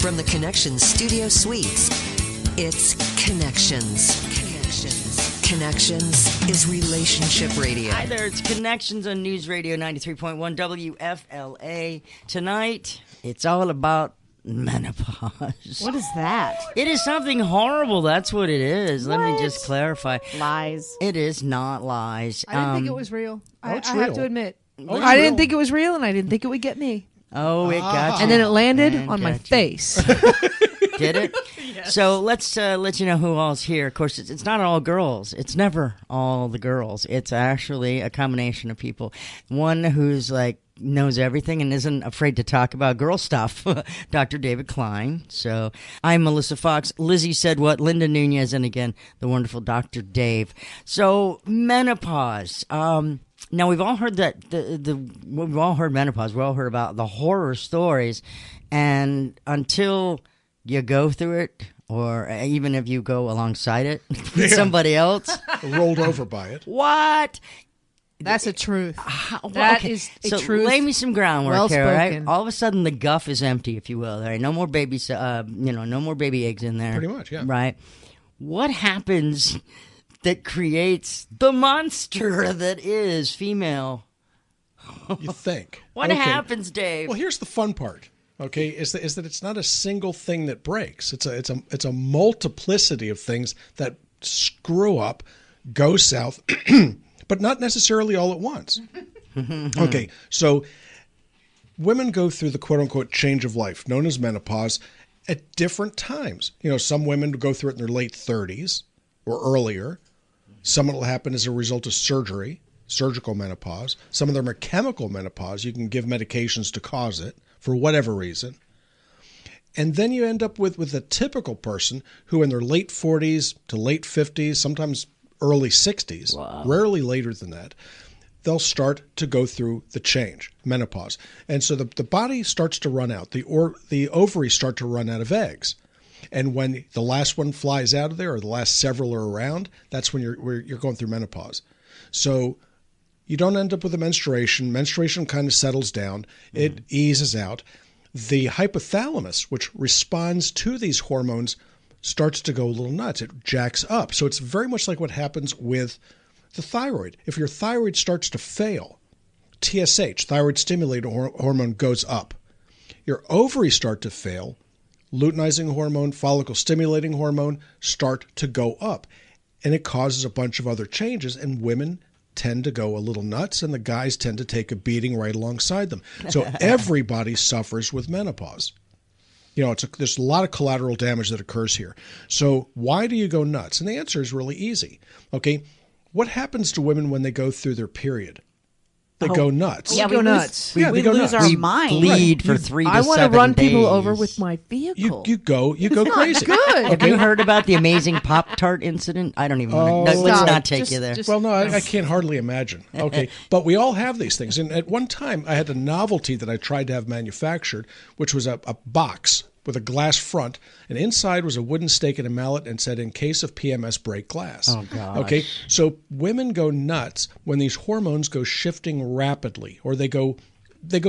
From the Connections Studio Suites, it's Connections. Connections is relationship radio. Hi there, it's Connections on News Radio 93.1 WFLA. Tonight, it's all about menopause. What is that? It is something horrible, that's what it is. Let me just clarify. Lies. It is not lies. I didn't think it was real. I it's have real. to admit. Oh, it's I real. didn't think it was real, and I didn't think it would get me. Oh, it got you. And then it landed And on my got you. face. Did it? Yes. So let's let you know who all's here. Of course, it's not all girls. It's never all the girls. It's actually a combination of people. One who's like knows everything and isn't afraid to talk about girl stuff, Dr. David Klein. So I'm Melissa Foxx. Lizzie said what? Linda Nunez, and again, the wonderful Dr. Dave. So menopause. Now we've all heard that we've all heard menopause. We all heard about the horror stories, and until you go through it, or even if you go alongside it with somebody else, Rolled over by it. what? That's a truth. That That is a so truth. lay me some groundwork Well here, right? spoken. All of a sudden, the guff is empty, if you will. Right? No more babies. No more baby eggs in there. Pretty much, yeah. Right. What happens that creates the monster that is female? You think. What Okay. happens, Dave? Well, here's the fun part. Okay, is that it's not a single thing that breaks. It's a multiplicity of things that screw up, go south, but not necessarily all at once. Okay, so women go through the quote unquote change of life, known as menopause, at different times. You know, some women go through it in their late 30s or earlier. Some it'll happen as a result of surgery, surgical menopause. Some of them are chemical menopause. You can give medications to cause it for whatever reason. And then you end up with a typical person who in their late 40s to late 50s, sometimes early 60s, rarely later than that, they'll start to go through the change, menopause. And so the body starts to run out. The ovaries start to run out of eggs. And when the last one flies out of there or the last several are around, that's when you're going through menopause. So you don't end up with a menstruation. Menstruation kind of settles down. It eases out. The hypothalamus, which responds to these hormones, starts to go a little nuts. It jacks up. So it's very much like what happens with the thyroid. If your thyroid starts to fail, TSH, thyroid stimulating hormone, goes up. Your ovaries start to fail, luteinizing hormone, follicle stimulating hormone start to go up. And it causes a bunch of other changes, and women tend to go a little nuts, and the guys tend to take a beating right alongside them. So everybody suffers with menopause. You know, there's a lot of collateral damage that occurs here. So why do you go nuts? And the answer is really easy. Okay, what happens to women when they go through their period? They go nuts. Yeah, We go nuts. Yeah, We they go lose nuts. our we mind. bleed for 3 to 7 days. I want to run people over with my vehicle. You go crazy. Good. Have you heard about the amazing Pop-Tart incident? I don't even want to. Let's Stop. not take Just- you there. just- Well, no, I can't hardly imagine. Okay, but we all have these things. And at one time, I had a novelty that I tried to have manufactured, which was a box with a glass front, and inside was a wooden stake and a mallet, and said, "In case of PMS, break glass." Oh, gosh. Okay, so women go nuts when these hormones go shifting rapidly, or they go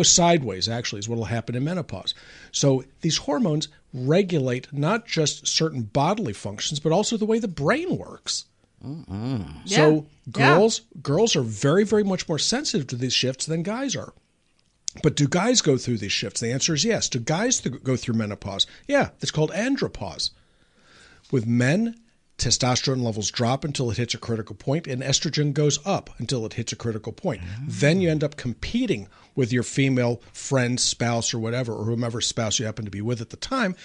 sideways. Actually, is what will happen in menopause. So these hormones regulate not just certain bodily functions, but also the way the brain works. So girls are very, very much more sensitive to these shifts than guys are. But do guys go through these shifts? The answer is yes. Do guys go through menopause? Yeah, it's called andropause. With men, testosterone levels drop until it hits a critical point, and estrogen goes up until it hits a critical point. Then you end up competing with your female friend, spouse, or whatever, or whomever spouse you happen to be with at the time,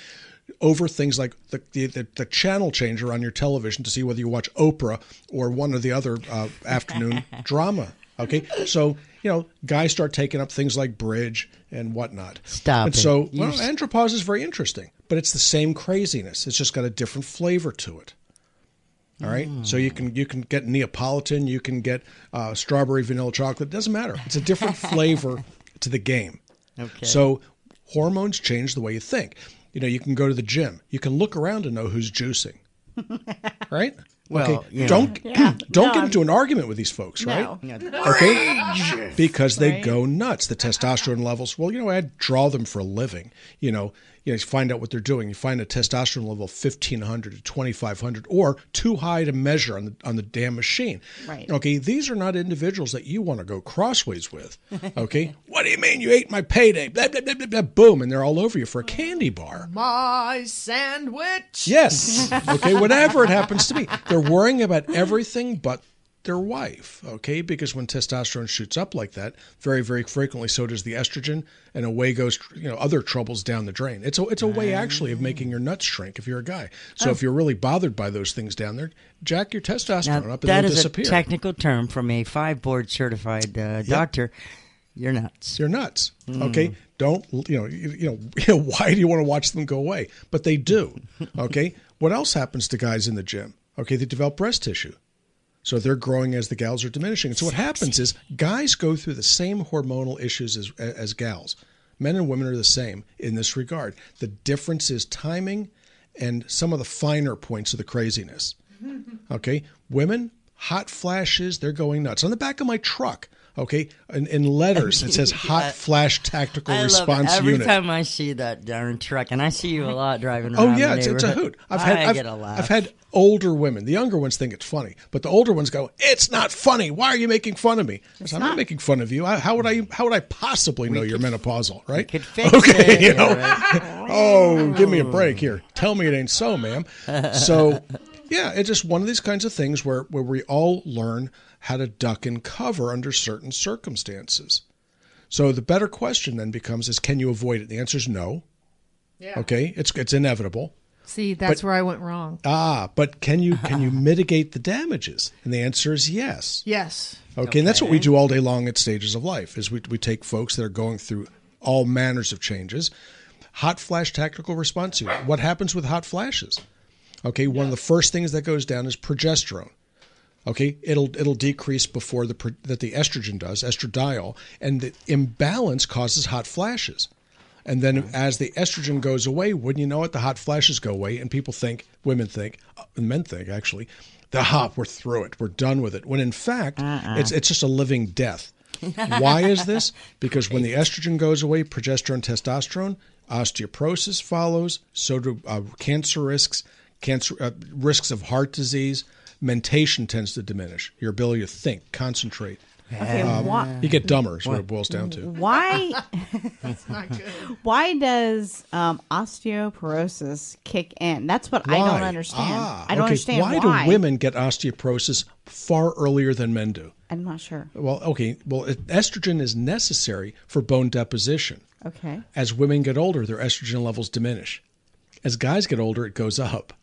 over things like the channel changer on your television to see whether you watch Oprah or one or the other afternoon drama. Okay, so guys start taking up things like bridge and whatnot. Stop and it. so, andropause is very interesting, but it's the same craziness. It's just got a different flavor to it. All right, so you can get Neapolitan, you can get strawberry vanilla chocolate. It doesn't matter. It's a different flavor to the game. Okay. So hormones change the way you think. You can go to the gym. You can look around and know who's juicing. Right? Well, okay. Don't get into an argument with these folks, right? Okay? Because they go nuts. The testosterone levels, I draw them for a living. you find out what they're doing. You find a testosterone level of 1,500 to 2,500 or too high to measure on the damn machine. Right. Okay, these are not individuals that you want to go crossways with. Okay, what do you mean you ate my payday? Blah, blah, blah, blah, blah, boom, and they're all over you for a candy bar. My sandwich. Yes. Okay, whatever it happens to be. They're worrying about everything but their wife, okay? Because when testosterone shoots up like that, very, very frequently, so does the estrogen, and away goes, other troubles down the drain. It's a way, actually, of making your nuts shrink if you're a guy. So if you're really bothered by those things down there, jack your testosterone up and that it'll is disappear. a technical term from a 5-board certified doctor. You're nuts. You're nuts. Okay? Don't, why do you want to watch them go away? But they do. Okay? What else happens to guys in the gym? Okay, they develop breast tissue. So they're growing as the gals are diminishing. And so what happens is guys go through the same hormonal issues as gals. Men and women are the same in this regard. The difference is timing and some of the finer points of the craziness. Okay? Women, hot flashes, they're going nuts. On the back of my truck, okay, in letters, it says hot flash tactical response every unit. time I see that darn truck, and I see you a lot driving around. Oh yeah, the it's a hoot. I get a laugh. I've had older women. The younger ones think it's funny, but the older ones go, "It's not funny. Why are you making fun of me?" I'm not making fun of you. How would I possibly know you're menopausal, right? Could fix Okay, it, right? Oh, give me a break here. Tell me it ain't so, ma'am. So, yeah, it's just one of these kinds of things where we all learn how to duck and cover under certain circumstances. So the better question then becomes can you avoid it? The answer is no. Yeah. Okay, it's inevitable. See, that's where I went wrong. But can you mitigate the damages? And the answer is yes. Yes. Okay, and that's what we do all day long at Stages of Life, is we take folks that are going through all manners of changes. Hot flash tactical response unit. What happens with hot flashes? Okay, one of the first things that goes down is progesterone. Okay, it'll decrease before the estrogen does, estradiol, and the imbalance causes hot flashes. And then as the estrogen goes away, wouldn't you know it, the hot flashes go away, and people think, women think, and men think actually, we're through it, we're done with it. When in fact, it's just a living death. Why is this? Because when the estrogen goes away, progesterone, testosterone, osteoporosis follows, so do cancer risks, risks of heart disease. Mentation tends to diminish. Your ability to think, concentrate. Okay, You get dumber is what it boils down to. Why? That's not good. Why does osteoporosis kick in? That's what I don't understand. I don't understand why. Do women get osteoporosis far earlier than men do? I'm not sure. Well, estrogen is necessary for bone deposition. Okay. As women get older, their estrogen levels diminish. As guys get older, it goes up.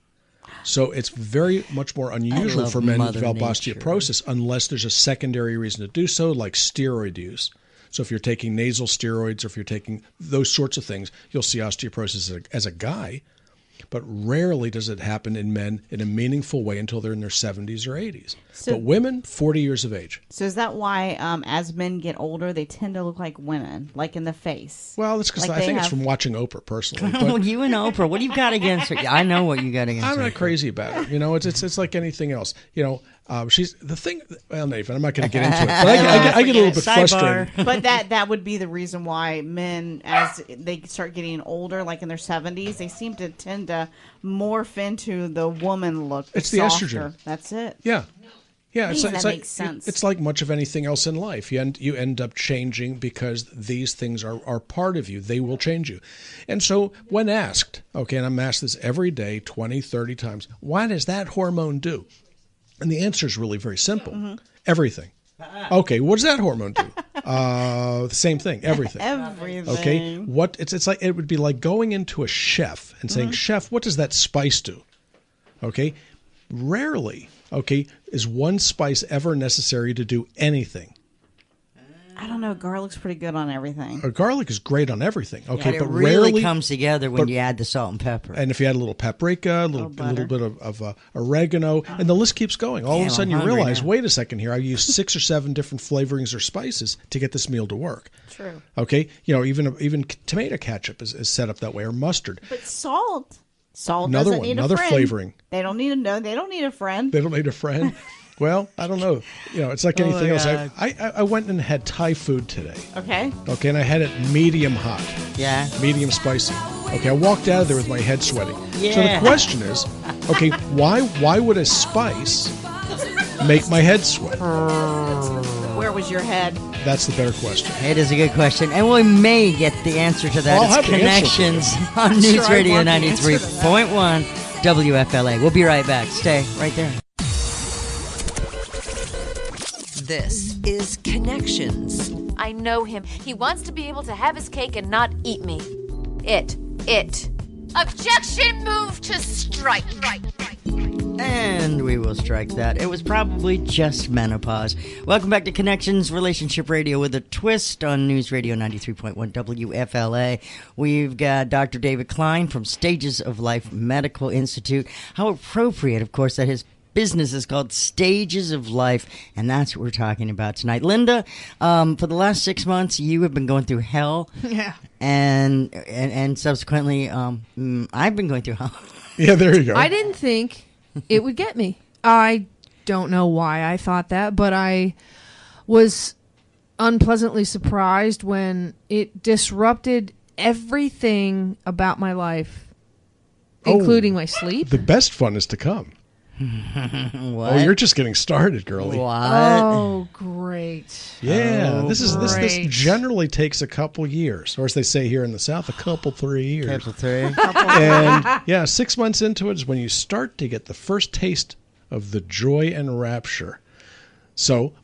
So it's very much more unusual for men to develop osteoporosis unless there's a secondary reason to do so, like steroid use. So if you're taking nasal steroids or if you're taking those sorts of things, you'll see osteoporosis as a guy. But rarely does it happen in men in a meaningful way until they're in their 70s or 80s. But women, 40 years of age. So is that why as men get older, they tend to look like women, like in the face? Well, that's because I think it's from watching Oprah personally. Oh, you and Oprah, what do you got against her? I know what you got against her. I'm not crazy about her. It's like anything else. She's the thing. Well, Nathan, I'm not going to get into it. But I get a little bit frustrated. But that would be the reason why men, as they start getting older, like in their 70s, they seem to tend to morph into the woman look. It's the estrogen. That's it. Yeah. Yeah, that makes sense. It's like much of anything else in life. You end up changing because these things are part of you. They will change you. And so when asked, and I'm asked this every day, 20, 30 times, what does that hormone do? And the answer is really very simple. Mm-hmm. Everything. Okay, what does that hormone do? The same thing, everything. Everything. Okay, it's like it would be like going into a chef and saying, "Chef, what does that spice do?" Okay, rarely, is one spice ever necessary to do anything. I don't know. Garlic's pretty good on everything. Garlic is great on everything. Okay, it but really rarely comes together when you add the salt and pepper. And if you add a little paprika, a little bit of oregano, and the list keeps going. All of a sudden you realize, wait a second here, I used 6 or 7 different flavorings or spices to get this meal to work. True. Okay, even tomato ketchup is set up that way, or mustard. But salt Another doesn't one, need another a friend. Flavoring. They don't need They don't need a friend. They don't need a friend. Well, I don't know. It's like anything else. I went and had Thai food today. Okay. Okay, and I had it medium hot. Yeah. Medium spicy. Okay, I walked out of there with my head sweating. Yeah. So the question is, okay, why would a spice make my head sweat? Where was your head? That's the better question. It is a good question, and we may get the answer to that. I'll have It's the answer Connections for on News Sure, I Radio want the answer to 93.1 WFLA. We'll be right back. Stay right there. This is Connections. I know him. He wants to be able to have his cake and not eat me. It. Objection, move to strike. And we will strike that. It was probably just menopause. Welcome back to Connections Relationship Radio with a twist on News Radio 93.1 WFLA. We've got Dr. David Klein from Stages of Life Medical Institute. How appropriate, of course, that his business is called Stages of Life, and that's what we're talking about tonight. Linda, for the last 6 months, you have been going through hell. Yeah. And subsequently, I've been going through hell. Yeah, there you go. I didn't think it would get me. I don't know why I thought that, but I was unpleasantly surprised when it disrupted everything about my life, including my sleep. The best fun is to come. What? Oh, you're just getting started, girlie. What? Oh, great. Yeah, Oh, this great. generally takes a couple years, or as they say here in the South, a couple 3 years. Capital 3. And yeah, 6 months into it is when you start to get the first taste of the joy and rapture. So,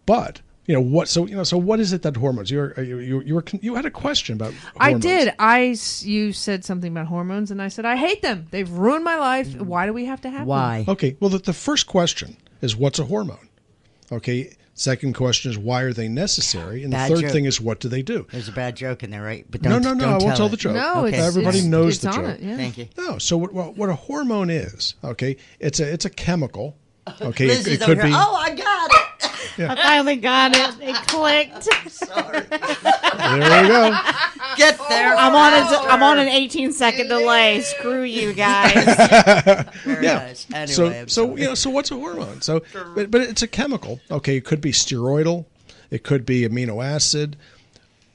but what? So what is it that hormones? You had a question about hormones. I did. You said something about hormones, and I said I hate them. They've ruined my life. Why do we have to have them? Why? Okay. Well, the first question is what's a hormone? Okay. Second question is why are they necessary? And Bad the third joke. thing is what do they do? There's a bad joke in there, right? But No, don't, I won't tell the it. joke. No, Okay. Everybody knows it's the on joke. it, yeah. Thank you. No. So what a hormone is? Okay. It's a chemical. Okay. Lizzie's It over could here. be. Oh, I got it. I finally got it. It clicked. Sorry. There we go. Get there. I'm on an 18-second delay. Screw you guys. Very Yeah. nice. Anyway, So what's a hormone? So, but it's a chemical. Okay. It could be steroidal. It could be amino acid.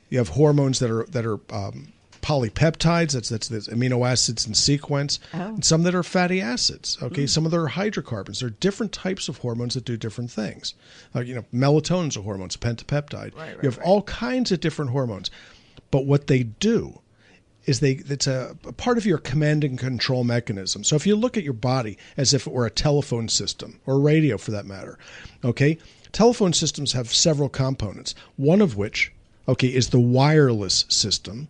You have hormones that are polypeptides. That's amino acids in sequence. And some that are fatty acids. Okay. Some of them are hydrocarbons. There are different types of hormones that do different things. Melatonin's a hormone. It's a pentapeptide. You have all kinds of different hormones. But what they do is it's a part of your command and control mechanism. So if you look at your body as if it were a telephone system or radio for that matter, okay, telephone systems have several components, one of which, okay, is the wireless system,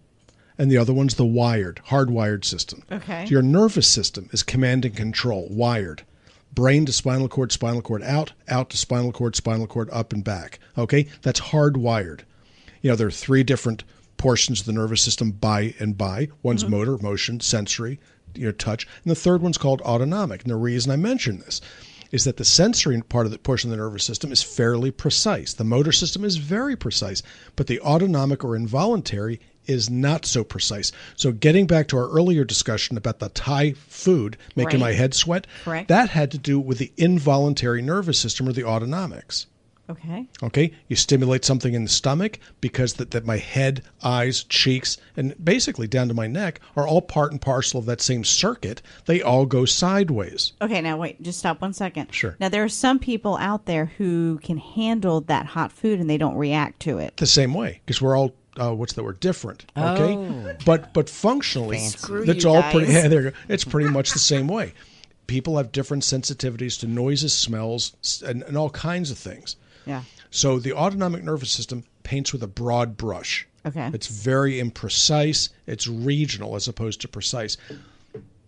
and the other one's the hardwired system. Okay. So your nervous system is command and control, wired. Brain to spinal cord out to spinal cord, up and back. Okay, that's hardwired. There are three different portions of the nervous system, by and by. One's motor, motion, sensory, touch, and the third one's called autonomic. And the reason I mention this is that the sensory part of the portion of the nervous system is fairly precise. The motor system is very precise, but the autonomic or involuntary is not so precise. So getting back to our earlier discussion about the Thai food making my head sweat, Correct. that had to do with the involuntary nervous system or the autonomics. Okay. Okay, you stimulate something in the stomach because that my head, eyes, cheeks, and basically down to my neck are all part and parcel of that same circuit. They all go sideways. Okay, now wait, just stop 1 second. Sure. Now there are some people out there who can handle that hot food and they don't react to it. The same way, because we're all we're different. Okay, but functionally, Screw that's you all guys. pretty. Yeah, there you go. It's pretty much the same way. People have different sensitivities to noises, smells, and all kinds of things. Yeah. So the autonomic nervous system paints with a broad brush. Okay. It's very imprecise. It's regional as opposed to precise.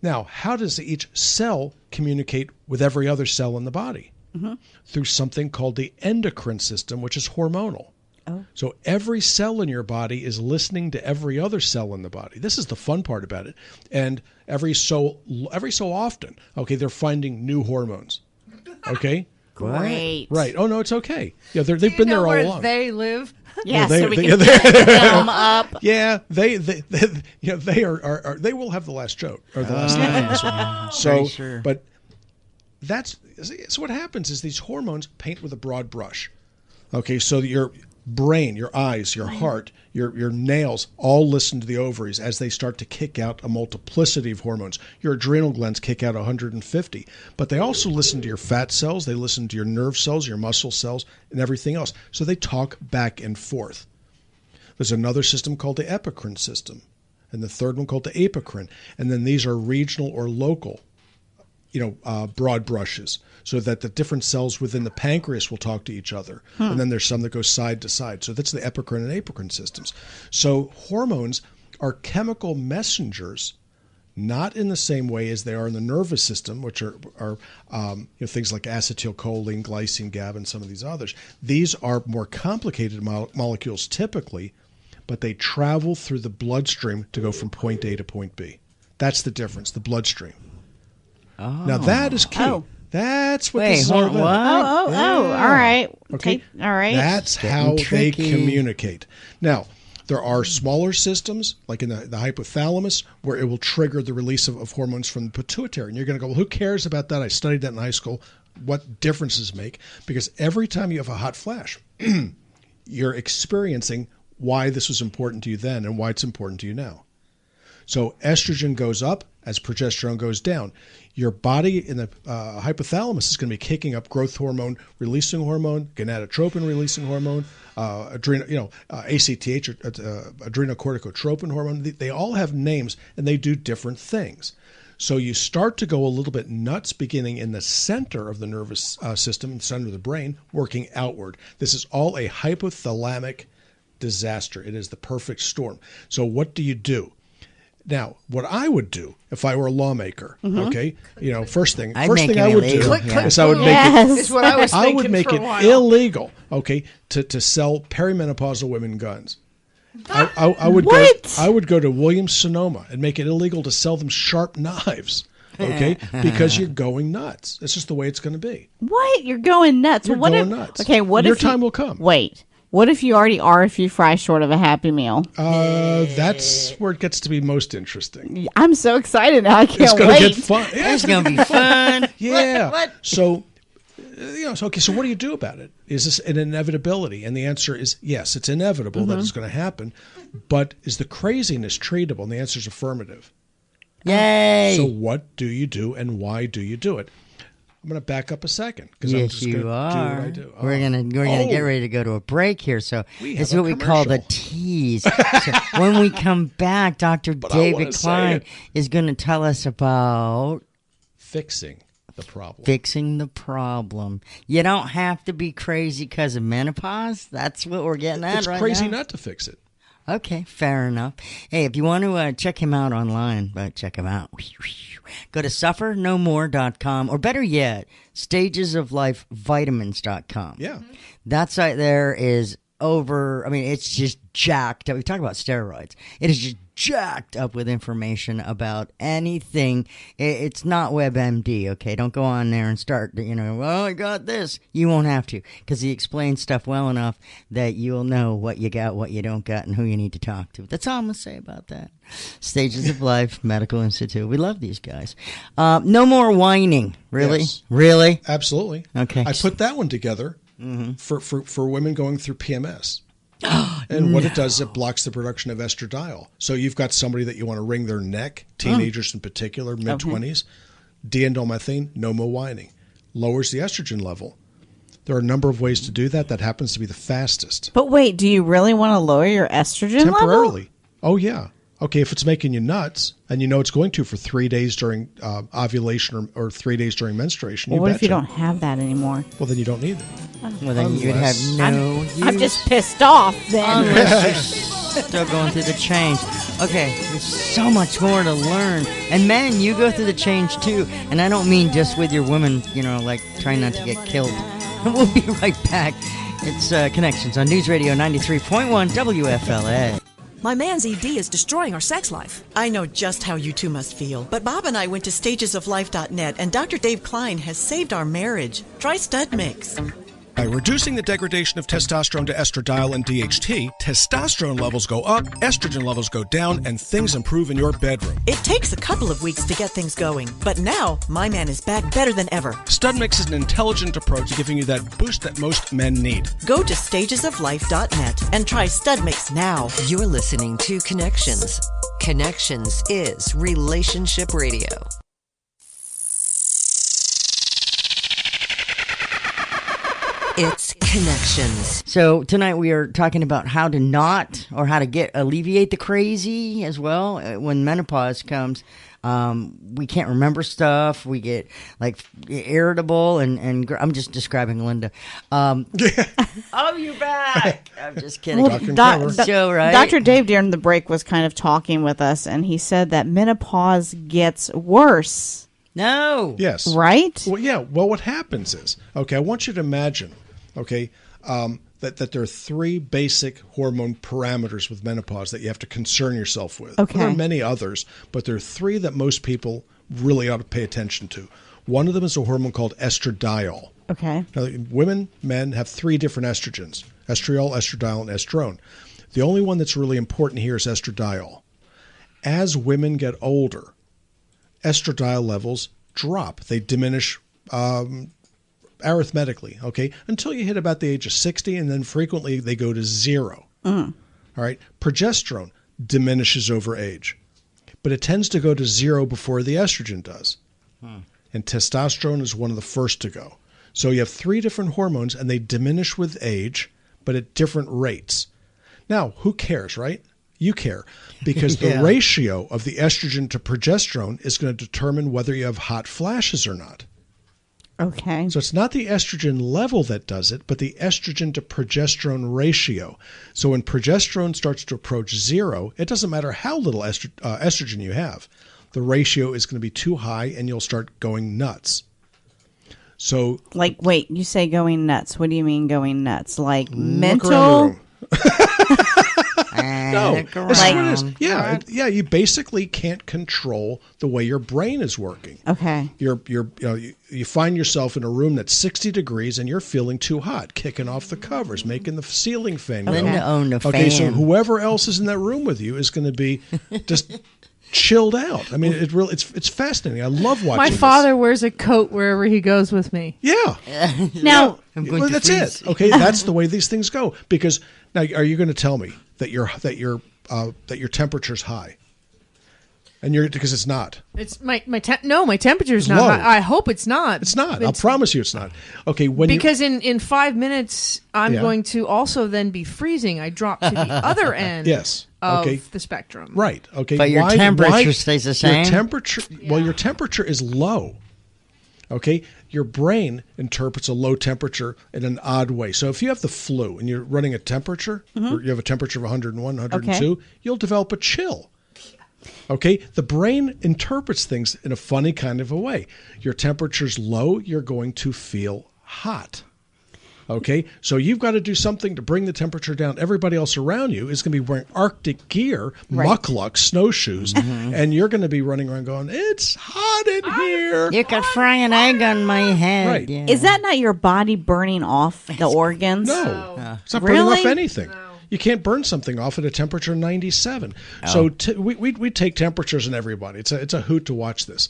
Now, how does each cell communicate with every other cell in the body? Mm-hmm. Through something called the endocrine system, which is hormonal. Oh. So every cell in your body is listening to every other cell in the body. This is the fun part about it. And every so often, okay, they're finding new hormones. Okay? Great. Right. Oh, no, it's okay. Yeah, they've been there all where along. they live. Yeah, they- so we they- can they- pick them up. Yeah, they are they will have the last joke or the last line on this one. So, Pretty sure. but so what happens is these hormones paint with a broad brush. Okay, so brain, your eyes, your heart, your nails all listen to the ovaries as they start to kick out a multiplicity of hormones. Your adrenal glands kick out 150, but they also listen to your fat cells, they listen to your nerve cells, your muscle cells, and everything else. So they talk back and forth. There's another system called the epicrine system, and the third one called the apocrine, and then these are regional or local, broad brushes, so that the different cells within the pancreas will talk to each other. And then there's some that go side to side. So that's the epicrine and apocrine systems. So hormones are chemical messengers, not in the same way as they are in the nervous system, which are things like acetylcholine, glycine, GABA, and some of these others. These are more complicated molecules typically, but they travel through the bloodstream to go from point A to point B. That's the difference, the bloodstream. Oh. Now that is key. Oh. That's what this is all about. All right. Okay. All right. That's how they communicate. Now, there are smaller systems, like in the hypothalamus, where it will trigger the release of hormones from the pituitary. And you're going to go, well, who cares about that? I studied that in high school. What differences make? Because every time you have a hot flash, you're experiencing why this was important to you then and why it's important to you now. So estrogen goes up as progesterone goes down. Your body in the hypothalamus is going to be kicking up growth hormone releasing hormone, gonadotropin releasing hormone, ACTH, adrenocorticotropin hormone. They all have names and they do different things. So you start to go a little bit nuts beginning in the center of the nervous system, in the center of the brain, working outward. This is all a hypothalamic disaster. It is the perfect storm. So what do you do? Now, what I would do if I were a lawmaker, okay, first thing I would do is I would make it. Is what I was thinking. I would make it illegal, okay, to sell perimenopausal women guns. I would go to Williams Sonoma and make it illegal to sell them sharp knives, okay, because you're going nuts. That's just the way it's going to be. What? You're going nuts? You're going nuts. Okay, what your if time will come? Wait. What if you already are a few fries short of a Happy Meal? That's where it gets to be most interesting. I'm so excited now. I can't wait. It's going to get fun. Yeah, it's going to be fun. Yeah. What? So, so what do you do about it? Is this an inevitability? And the answer is yes, it's inevitable that it's going to happen. But is the craziness treatable? And the answer is affirmative. Yay. So what do you do and why do you do it? I'm going to back up a second because I'm just going to do what I do. We're going to get ready to go to a break here. So it's what we call the tease. So when we come back, Dr. David Klein is going to tell us about fixing the problem. Fixing the problem. You don't have to be crazy because of menopause. That's what we're getting at right now. It's crazy not to fix it. Okay, fair enough. Hey, if you want to check him out online, check him out. Go to suffernomore.com, or better yet, stagesoflifevitamins.com. Yeah. That site there is it's just jacked up. We talk about steroids. It is just jacked up with information about anything. It's not WebMD, okay? Don't go on there and start, well, I got this. You won't have to, because he explains stuff well enough that you'll know what you got, what you don't got, and who you need to talk to. That's all I'm going to say about that. Stages of Life Medical Institute. We love these guys. No more whining. Really? Yes. Really? Absolutely. Okay. I put that one together for women going through PMS. And what it does is it blocks the production of estradiol. So you've got somebody that you want to wring their neck, teenagers in particular, mid-20s. D-endomethane, no more whining. Lowers the estrogen level. There are a number of ways to do that. That happens to be the fastest. But wait, do you really want to lower your estrogen temporarily? level? Oh, yeah. Okay, if it's making you nuts, and you know it's going to for 3 days during ovulation or 3 days during menstruation, what if you don't have that anymore? Well, then you don't need it. Well, then you'd have no use. I'm just pissed off then. Unless you're still going through the change. Okay, there's so much more to learn. And men, you go through the change too. And I don't mean just with your women, trying not to get killed. We'll be right back. It's Connections on News Radio 93.1 WFLA. My man's ED is destroying our sex life. I know just how you two must feel, but Bob and I went to stagesoflife.net, and Dr. Dave Klein has saved our marriage. Try Stud Mix. By reducing the degradation of testosterone to estradiol and DHT, testosterone levels go up, estrogen levels go down, and things improve in your bedroom. It takes a couple of weeks to get things going, but now my man is back better than ever. Stud Mix is an intelligent approach to giving you that boost that most men need. Go to stagesoflife.net and try Stud Mix now. You're listening to Connections. Connections is relationship radio. It's Connections. So tonight we are talking about how to not, or how to alleviate the crazy as well. When menopause comes, we can't remember stuff. We get like irritable, and I'm just describing Linda. Oh, you're back. I'm just kidding. Well, Show, right? Dr. Dave during the break was kind of talking with us, and he said that menopause gets worse. No. Yes. Right? Well, yeah. Well, what happens is, okay, I want you to imagine, okay, that there are three basic hormone parameters with menopause that you have to concern yourself with. Okay. There are many others, but there are three that most people really ought to pay attention to. One of them is a hormone called estradiol. Okay. Now, women, men have three different estrogens: estriol, estradiol, and estrone. The only one that's really important here is estradiol. As women get older, estradiol levels drop. They diminish arithmetically, okay, until you hit about the age of 60, and then frequently they go to zero. All right. Progesterone diminishes over age, but it tends to go to zero before the estrogen does. And testosterone is one of the first to go. So you have three different hormones, and they diminish with age, but at different rates. Now, who cares, right? You care, because the ratio of the estrogen to progesterone is going to determine whether you have hot flashes or not. Okay. So it's not the estrogen level that does it, but the estrogen to progesterone ratio. So when progesterone starts to approach zero, it doesn't matter how little estrogen you have. The ratio is going to be too high, and you'll start going nuts. So, like, wait, you say going nuts. What do you mean going nuts? Like look around the mental? room. No, that's what it is. Yeah, you basically can't control the way your brain is working. Okay. You find yourself in a room that's 60 degrees and you're feeling too hot, kicking off the covers, making the ceiling fan go. Linda owned a fan. Okay, so whoever else is in that room with you is going to be just chilled out. I mean, it's fascinating. I love watching My father wears a coat wherever he goes with me. Yeah. Now, Well, that's it. Okay, that's the way these things go. Because now, are you going to tell me that your temperature's high? And because it's not. It's my temperature's not low. high. I hope it's not. It's not. I'll promise you it's not. Okay, in 5 minutes I'm going to also then be freezing. I drop to the other end. Yes. Of the spectrum. Right. Okay. But your temperature stays the same. Your temperature is low. Okay. Your brain interprets a low temperature in an odd way. So if you have the flu and you're running a temperature, or you have a temperature of 101, 102, you'll develop a chill. Okay, the brain interprets things in a funny kind of a way. Your temperature's low, you're going to feel hot. Okay, so you've got to do something to bring the temperature down. Everybody else around you is going to be wearing Arctic gear, muckluck, snowshoes, and you're going to be running around going, "It's hot in here." You could fry an egg on my head. Right. Yeah. is that not your body burning off the organs? No, it's not burning off anything. No. You can't burn something off at a temperature 97. So we take temperatures in everybody. It's a hoot to watch this.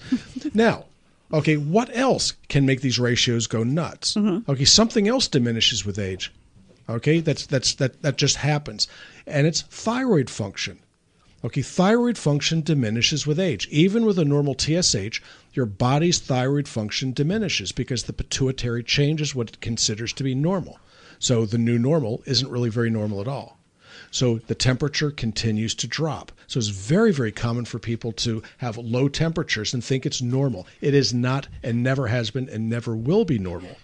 Now, okay, what else can make these ratios go nuts? Okay, something else diminishes with age. Okay, that just happens, and it's thyroid function. Okay, thyroid function diminishes with age. Even with a normal TSH, your body's thyroid function diminishes because the pituitary changes what it considers to be normal. So the new normal isn't really very normal at all. So the temperature continues to drop. So it's very, very common for people to have low temperatures and think it's normal. It is not, and never has been, and never will be normal.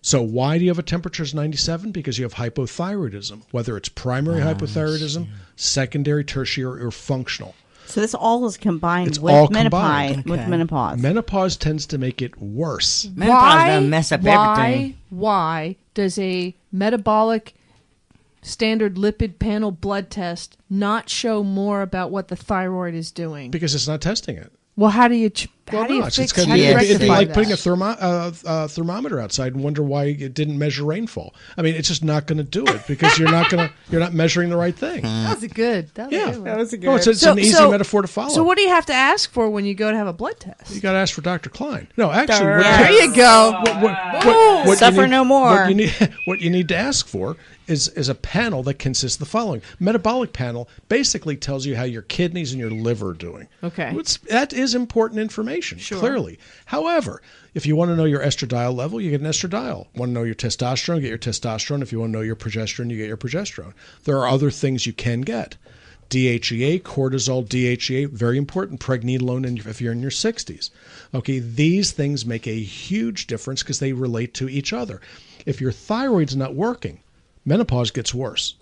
So why do you have a temperature of 97? Because you have hypothyroidism, whether it's primary hypothyroidism, secondary, tertiary, or functional. So this all is combined It's with all menopause. combined. With menopause. Menopause tends to make it worse. Menopause gonna mess up everything. Why does a metabolic standard lipid panel blood test not show more about what the thyroid is doing? Because it's not testing it. Well, how do you How do you it's fix? gonna How do you it'd be rectify like that? putting a thermometer outside and wonder why it didn't measure rainfall. I mean, it's just not going to do it because you're not measuring the right thing. That was a good. That was a good one. That was a good. Oh, it's an easy metaphor to follow. So what do you have to ask for when you go to have a blood test? You got to ask for Dr. Klein. No, actually, There you go. what Suffer you need, no more. What you need to ask for is a panel that consists of the following. Metabolic panel basically tells you how your kidneys and your liver are doing. Okay. That is important information, clearly. However, if you want to know your estradiol level, you get an estradiol. Want to know your testosterone, get your testosterone. If you want to know your progesterone, you get your progesterone. There are other things you can get. DHEA, cortisol, DHEA, very important, pregnenolone if you're in your 60s. Okay, these things make a huge difference because they relate to each other. If your thyroid's not working, menopause gets worse.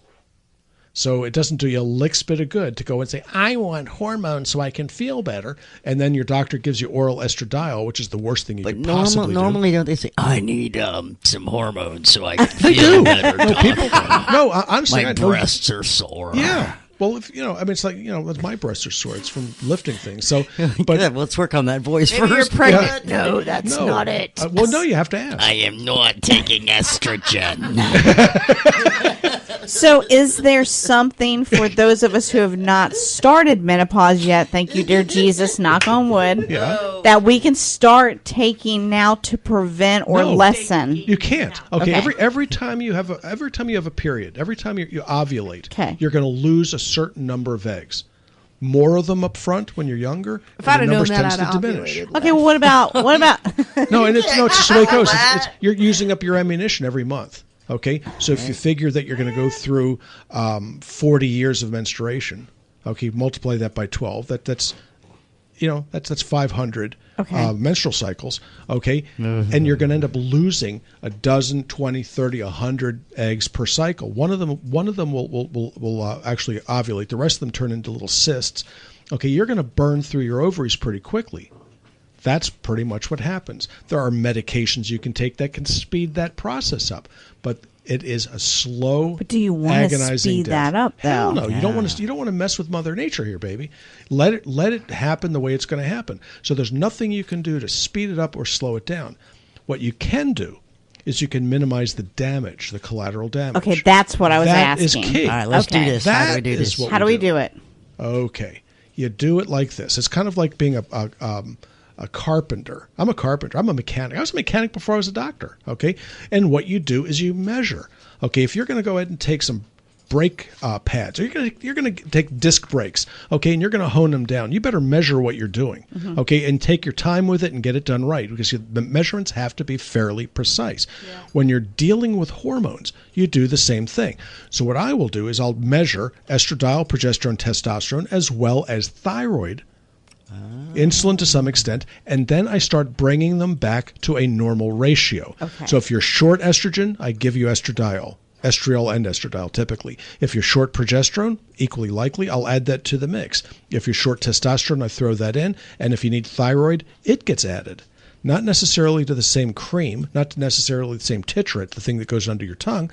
So it doesn't do you a lick's bit of good to go and say, I want hormones so I can feel better. And then your doctor gives you oral estradiol, which is the worst thing you could possibly do. Normally, don't they say, I need some hormones so I can feel better? Honestly, my breasts are sore. Yeah. Well, it's like, my breasts are sore. It's from lifting things. So, but yeah, let's work on that voice Maybe first. you're pregnant. Yeah. No, that's not it. No, you have to ask. I am not taking estrogen. So is there something for those of us who have not started menopause yet, thank you, dear Jesus, knock on wood, that we can start taking now to prevent or lessen? You can't. Okay. Every time you have a period, every time you ovulate, you're going to lose a certain number of eggs. More of them up front when you're younger. If I'd have known that, tends I'd to diminish. Okay, well, what about? No, it's just the way it goes. You're using up your ammunition every month. Okay, so if you figure that you're going to go through 40 years of menstruation, okay, multiply that by 12. That's 500 menstrual cycles. Okay, and you're going to end up losing a dozen, 20, 30, 100 eggs per cycle. One of them will actually ovulate. The rest of them turn into little cysts. Okay, you're going to burn through your ovaries pretty quickly. That's pretty much what happens. There are medications you can take that can speed that process up, but it is a slow, but do you want to speed that up, though? Hell no, you don't want to mess with Mother Nature here, baby. Let it happen the way it's going to happen. So there's nothing you can do to speed it up or slow it down. What you can do is you can minimize the damage, the collateral damage. Okay, that's what I was asking. That is key. All right, let's do this. How do we do this? How do we do it? Okay, you do it like this. It's kind of like being a carpenter. I'm a carpenter. I'm a mechanic. I was a mechanic before I was a doctor. Okay. And what you do is you measure. Okay. If you're going to go ahead and take some brake pads, or you're going to take disc brakes. Okay. And you're going to hone them down. You better measure what you're doing. Okay. And take your time with it and get it done right, because the measurements have to be fairly precise. Yeah. When you're dealing with hormones, you do the same thing. So what I will do is I'll measure estradiol, progesterone, testosterone, as well as thyroid, insulin to some extent, and then I start bringing them back to a normal ratio. Okay. So if you're short estrogen, I give you estradiol and estradiol typically. If you're short progesterone, equally likely, I'll add that to the mix. If you're short testosterone, I throw that in, and if you need thyroid, it gets added. Not necessarily to the same cream, not necessarily the same titrate, the thing that goes under your tongue,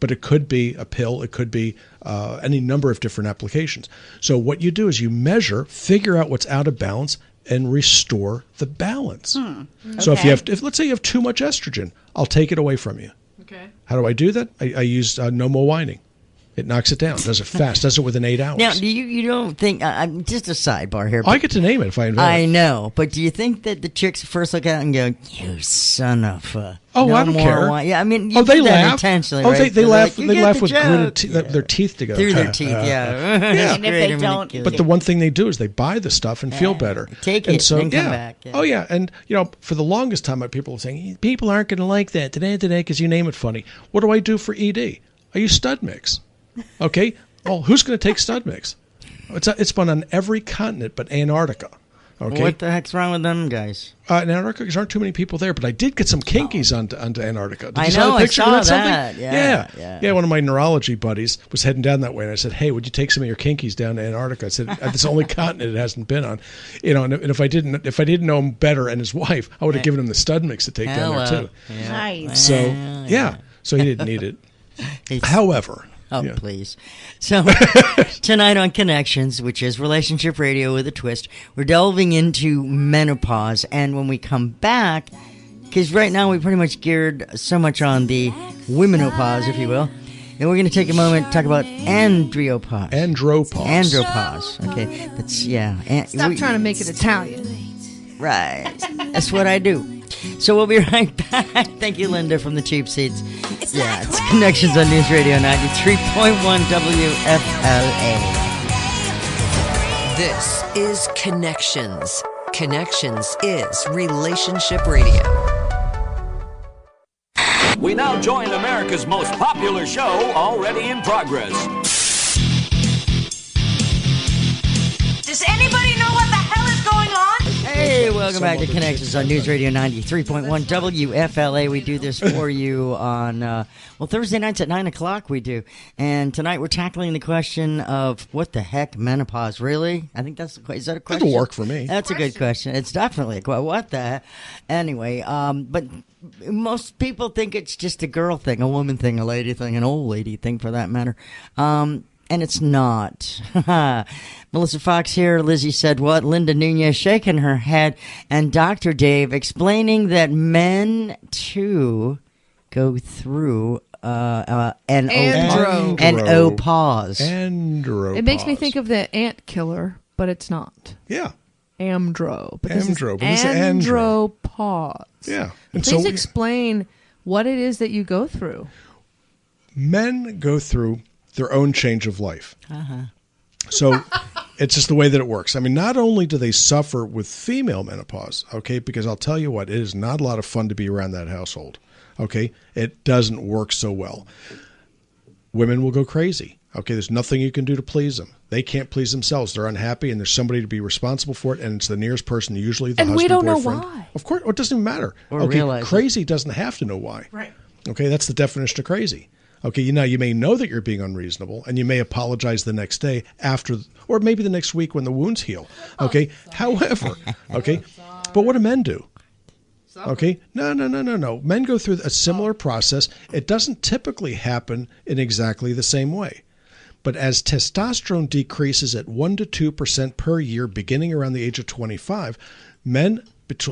but it could be a pill, it could be any number of different applications. So what you do is you measure, figure out what's out of balance, and restore the balance. Okay. So if let's say you have too much estrogen, I'll take it away from you. Okay. How do I do that? I use no more whining. It knocks it down. Does it fast. Does it within 8 hours. Now, do you don't think? I'm just a sidebar here. I get to name it if I invent it. I know, but do you think that the chicks first look at it and go, "You son of a"? Oh, no I don't care. Yeah, I mean, they do that laugh intentionally. Oh, right? they laugh. Like, they laugh with gritted their teeth together. Through their teeth. Yeah. And if they don't, but the one thing they do is they buy the stuff and feel better. Take it, and come back. Yeah. Oh yeah, and for the longest time, people were saying people aren't going to like that today because you name it funny. What do I do for ED? I use stud mix. Okay. Well, who's going to take stud mix? It's been on every continent but Antarctica. Okay. What the heck's wrong with them guys? In Antarctica, there aren't too many people there, but I did get some kinkies onto Antarctica. Did I you know, see the picture? I saw Of that. Yeah. One of my neurology buddies was heading down that way, and I said, "Hey, would you take some of your kinkies down to Antarctica?" I said, "It's the only continent it hasn't been on." And if I didn't know him better and his wife, I would have given him the stud mix to take down there too. Nice. So so he didn't need it. However, Oh, please. So tonight on Connections, which is relationship radio with a twist, we're delving into menopause. And when we come back, because right now we pretty much geared so much on the womenopause, if you will, and we're going to take a moment to talk about andropause. Andropause. Okay. That's, yeah. Stop trying to make it Italian. Right. That's what I do. So we'll be right back. Thank you, Linda, from the Cheap Seats. Yeah, it's Connections on News Radio 93.1 WFLA. This is Connections. Connections is relationship radio. We now join America's most popular show, already in progress. Does anybody know what the hell is going on? Hey, welcome back to Connections on News Radio 93.1 WFLA. We do this for you on, Thursday nights at 9 o'clock we do. And tonight we're tackling the question of what the heck menopause, really? I think that's the question. Is that a question? That'll work for me. That's a good question. It's definitely a question. What the heck? Anyway, but most people think it's just a girl thing, a woman thing, a lady thing, an old lady thing for that matter. And it's not. Melissa Foxx here. Lizzie said what? Linda Nunez shaking her head. And Dr. Dave explaining that men, too, go through andropause. It makes me think of the ant killer, but it's not. Yeah. Andro. But Andro. This is andropause. Yeah. And please explain what it is that you go through. Men go through their own change of life. So it's just the way that it works. I mean, not only do they suffer with female menopause, okay, because I'll tell you what, it is not a lot of fun to be around that household, okay? It doesn't work so well. Women will go crazy, okay? There's nothing you can do to please them. They can't please themselves. They're unhappy, and there's somebody to be responsible for it, and it's the nearest person, usually the husband, we don't boyfriend. know why. Of course, it doesn't even matter. Or realize crazy doesn't have to know why. Right. Okay, that's the definition of crazy. Okay, you may know that you're being unreasonable, and you may apologize the next day after, or maybe the next week when the wounds heal. Okay, however, okay, but what do men do? Okay, no. Men go through a similar process. It doesn't typically happen in exactly the same way. But as testosterone decreases at 1 to 2% per year, beginning around the age of 25, men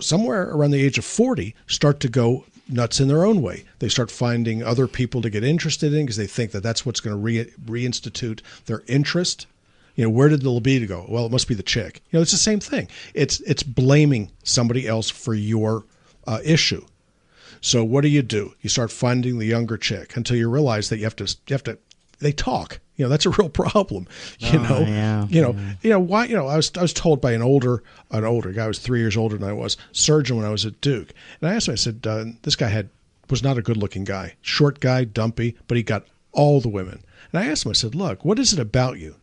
somewhere around the age of 40 start to go nuts in their own way. They start finding other people to get interested in because they think that that's what's going to reinstitute their interest. Where did the libido go? Well, it must be the chick. It's the same thing. It's blaming somebody else for your issue. So what do? You start finding the younger chick until you realize that you have to. They talk. That's a real problem. Why? I was told by an older guy, was 3 years older than I was, surgeon when I was at Duke. And I asked him, I said, this guy was not a good looking guy, short guy, dumpy, but he got all the women. And I asked him, I said, look, what is it about you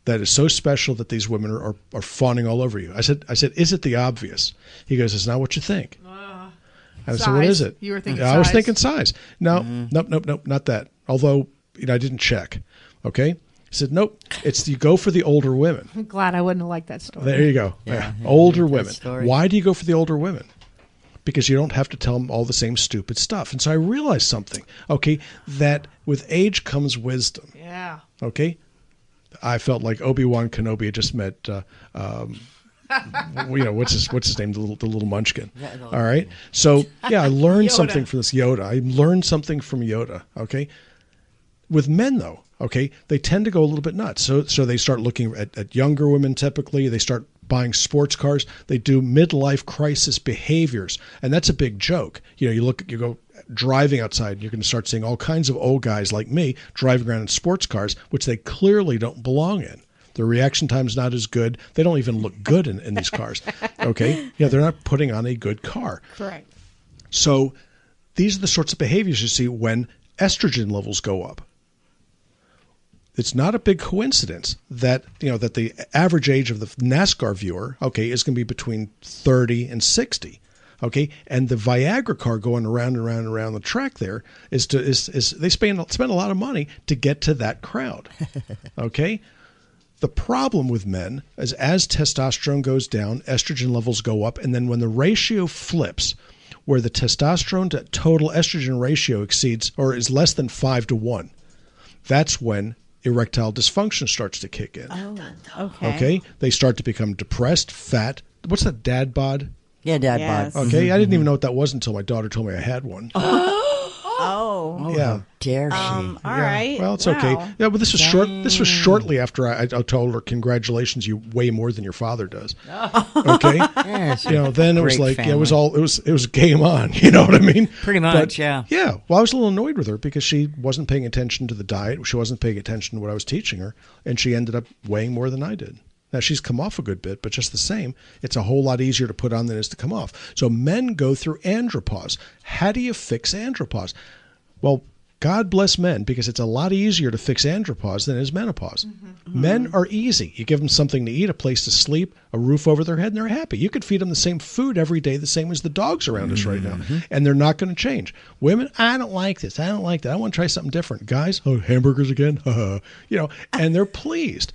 that is so special that these women are fawning all over you? I said, is it the obvious? He goes, it's not what you think. I said, what is it? You were thinking size. I was thinking size. No, nope, not that. Although, I didn't check. Okay? He said, nope, you go for the older women. I'm glad I wouldn't have liked that story. There you go. Yeah. Older women. Why do you go for the older women? Because you don't have to tell them all the same stupid stuff. And so I realized something, okay, that with age comes wisdom. Yeah. Okay? I felt like Obi-Wan Kenobi had just met, what's his name, the little munchkin. All right? So, yeah, I learned something from this Yoda. I learned something from Yoda, okay? With men, though, okay, they tend to go a little bit nuts. So they start looking at younger women typically. They start buying sports cars. They do midlife crisis behaviors. And that's a big joke. You go driving outside, and you're going to start seeing all kinds of old guys like me driving around in sports cars, which they clearly don't belong in. Their reaction time's not as good. They don't even look good in these cars. Okay? Yeah, they're not putting on a good car. Correct. So these are the sorts of behaviors you see when estrogen levels go up. It's not a big coincidence that that the average age of the NASCAR viewer, okay, is going to be between 30 and 60, okay, and the Viagra car going around and around and around the track there is they spend a lot of money to get to that crowd, okay. The problem with men is as testosterone goes down, estrogen levels go up, and then when the ratio flips, where the testosterone to total estrogen ratio exceeds or is less than 5 to 1. that's when erectile dysfunction starts to kick in. Oh, okay. Okay? They start to become depressed, fat. What's that, dad bod? Yeah, dad Yes. bod. Okay, I didn't even know what that was until my daughter told me I had one. Oh. Yeah. How dare she? All right. Well, it's Wow. okay. Yeah, but this was short. This was shortly after I told her, "Congratulations, you weigh more than your father does." Okay. Yes. Then it was Great like it was game on. You know what I mean? Pretty much, yeah. Yeah. Well, I was a little annoyed with her because she wasn't paying attention to the diet. She wasn't paying attention to what I was teaching her, and she ended up weighing more than I did. Now, she's come off a good bit, but just the same, it's a whole lot easier to put on than it is to come off. So men go through andropause. How do you fix andropause? Well, God bless men, because it's a lot easier to fix andropause than it is menopause. Men are easy. You give them something to eat, a place to sleep, a roof over their head, and they're happy. You could feed them the same food every day, the same as the dogs around us right now, and they're not going to change. Women, I don't like this. I don't like that. I want to try something different. Guys, hamburgers again? And they're pleased.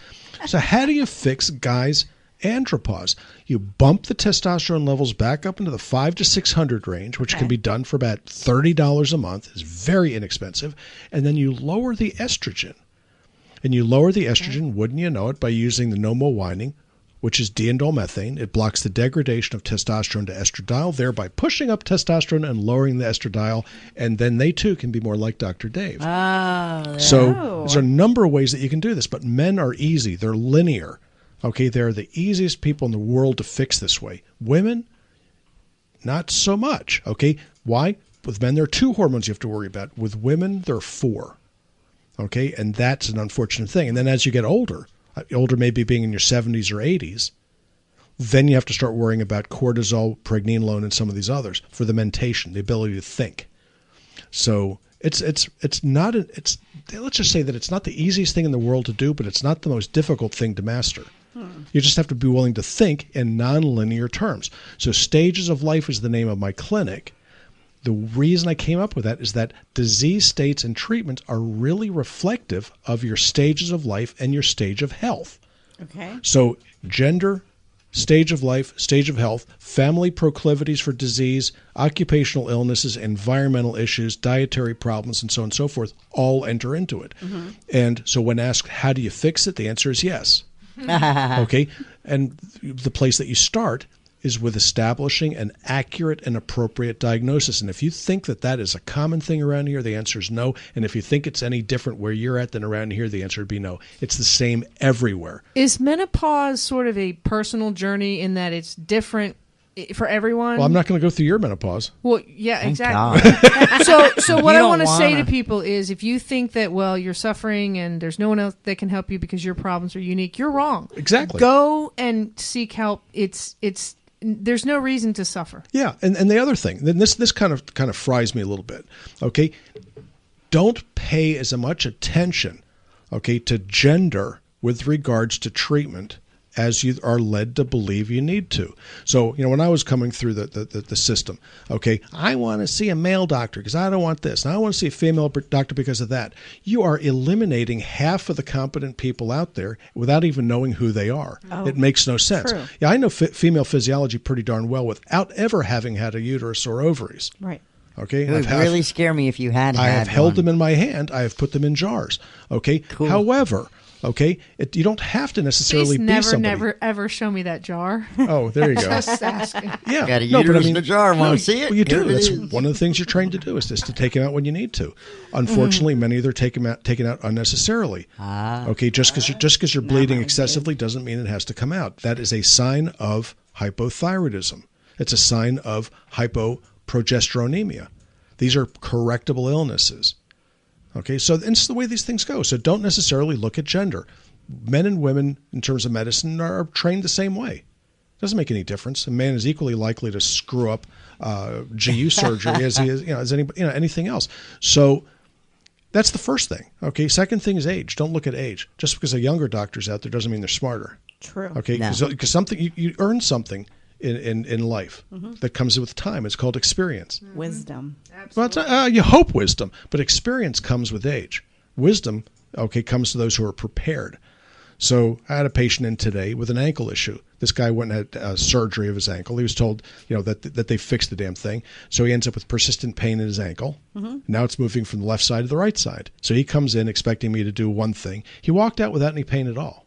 So how do you fix guys' andropause? You bump the testosterone levels back up into the 500 to 600 range, which can be done for about $30 a month. It's very inexpensive. And then you lower the estrogen. And you lower the estrogen, wouldn't you know it, by using the no more whining, which is D-indole-methane. It blocks the degradation of testosterone to estradiol, thereby pushing up testosterone and lowering the estradiol. And then they, too, can be more like Dr. Dave. So there's a number of ways that you can do this. But men are easy. They're linear. Okay, they're the easiest people in the world to fix this way. Women, not so much. Okay, why? With men, there are 2 hormones you have to worry about. With women, there are 4. Okay, and that's an unfortunate thing. And then as you get older maybe being in your 70s or 80s, then you have to start worrying about cortisol, pregnenolone, and some of these others for the mentation, the ability to think. So it's not let's just say that it's not the easiest thing in the world to do, but it's not the most difficult thing to master. You just have to be willing to think in nonlinear terms. So Stages of Life is the name of my clinic. The reason I came up with that is that disease states and treatments are really reflective of your stages of life and your stage of health. Okay. So gender, stage of life, stage of health, family proclivities for disease, occupational illnesses, environmental issues, dietary problems, and so on and so forth all enter into it. And so when asked, how do you fix it? The answer is yes. Okay. And the place that you start is with establishing an accurate and appropriate diagnosis. And if you think that that is a common thing around here, the answer is no. And if you think it's any different where you're at than around here, the answer would be no. It's the same everywhere. Is menopause sort of a personal journey in that it's different for everyone? Well, I'm not going to go through your menopause. Well, yeah, Thank exactly. So what You I don't want to say to wanna. people is, if you think that, well, you're suffering and there's no one else that can help you because your problems are unique, you're wrong. Exactly. Go and seek help. There's no reason to suffer. Yeah, and the other thing, then this kind of fries me a little bit. Okay, don't pay as much attention, okay, to gender with regards to treatment as you are led to believe you need to. So, when I was coming through the system, okay, I want to see a male doctor because I don't want this, and I want to see a female doctor because of that. You are eliminating half of the competent people out there without even knowing who they are. It makes no sense. True. Yeah, I know female physiology pretty darn well without ever having had a uterus or ovaries. Right. Okay, It would really scare me if you had I have had held one. them in my hand. I have put them in jars. Okay. Cool. However, okay, you don't have to necessarily Please be somebody. never, ever show me that jar. Oh, there you go. Just asking. Yeah. Got a No, but uterus in the jar. Want to see it? Well, you do. Here it That's is. one of the things you're trained to do is to take them out when you need to. Unfortunately, many of them are taken out unnecessarily. Okay, just because you're bleeding excessively doesn't mean it has to come out. That is a sign of hypothyroidism. It's a sign of hypoprogesteronemia. These are correctable illnesses. Okay, so it's the way these things go. So don't necessarily look at gender. Men and women, in terms of medicine, are trained the same way. Doesn't make any difference. A man is equally likely to screw up GU surgery as he is, as anybody, anything else. So that's the first thing. Okay. Second thing is age. Don't look at age. Just because a younger doctor's out there doesn't mean they're smarter. True. Okay. Because something you earn something in life that comes with time. It's called experience. Wisdom. Well, you hope wisdom, but experience comes with age. Wisdom, okay, comes to those who are prepared. So I had a patient in today with an ankle issue. This guy went and had surgery of his ankle. He was told, that they fixed the damn thing. So he ends up with persistent pain in his ankle. Mm-hmm. Now it's moving from the left side to the right side. So he comes in expecting me to do one thing. He walked out without any pain at all.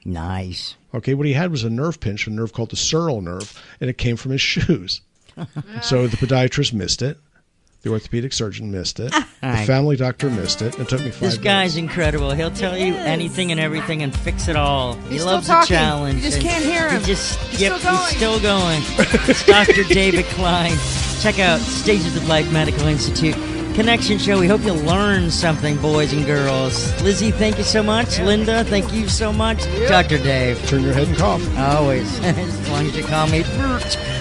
Nice. Okay, what he had was a nerve pinch, a nerve called the sural nerve, and it came from his shoes. So the podiatrist missed it. The orthopedic surgeon missed it. The family doctor missed it. It took me 5 minutes. This guy's incredible. He'll tell you anything and everything and fix it all. He loves still a talking. challenge. You just can't hear him. He's still going. It's Dr. David Klein. Check out Stages of Life Medical Institute. Connection Show. We hope you learn something, boys and girls. Lizzie, thank you so much. Yeah. Linda, thank you so much. Dr. Dave. Turn your head and cough. Always. As long as you call me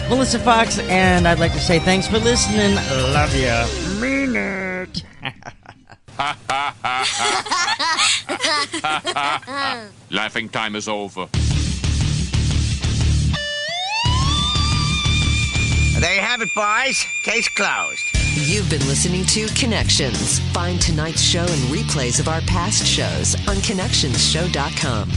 Melissa Foxx, and I'd like to say thanks for listening. Love ya. Mean it. Laughing time is over. There you have it, boys. Case closed. You've been listening to Connections. Find tonight's show and replays of our past shows on ConnectionsShow.com.